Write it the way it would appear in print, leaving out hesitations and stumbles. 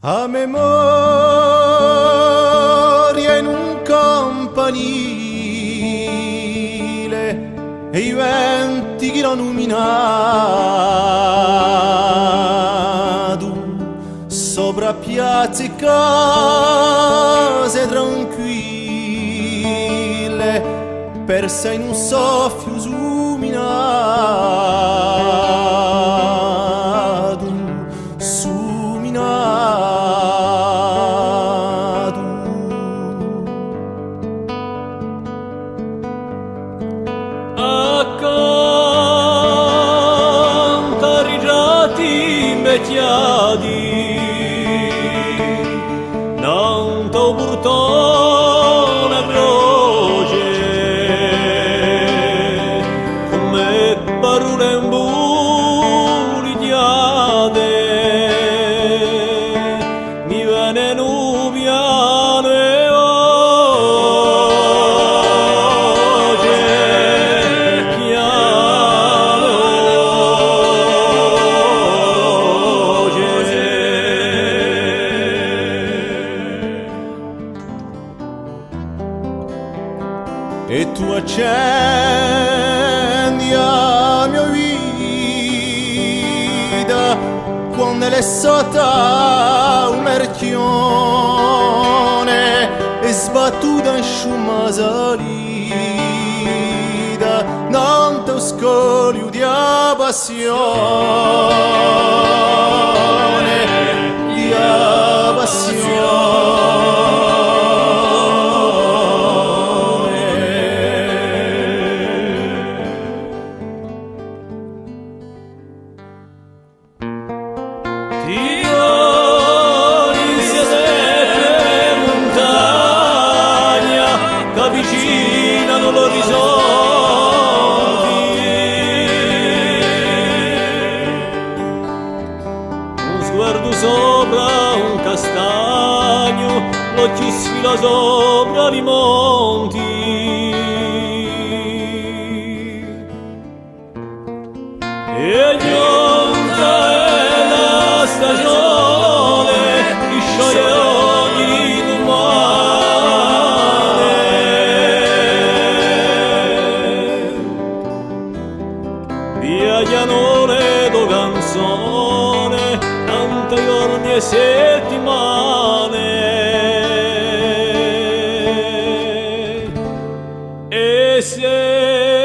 A memoria in un campanile e i venti che l'hanno minato sopra piazze e case tranquille persa in un soffio accanto a rigiati invecchiati tanto burtone veloce come parole imburigliate mi viene nubiano e e tu accendi la mia vita quando è stata un merchione e sbattuta in sciuma salita tanto scoglio di passione. Avvicinano l'orizzonte, un sguardo sopra un castagno, l'occhio sfila sopra i monti. E giunta è la stagione, di scioglie ogni mare. Via Chianore do canzone, tante giorni e settimane. E settimane.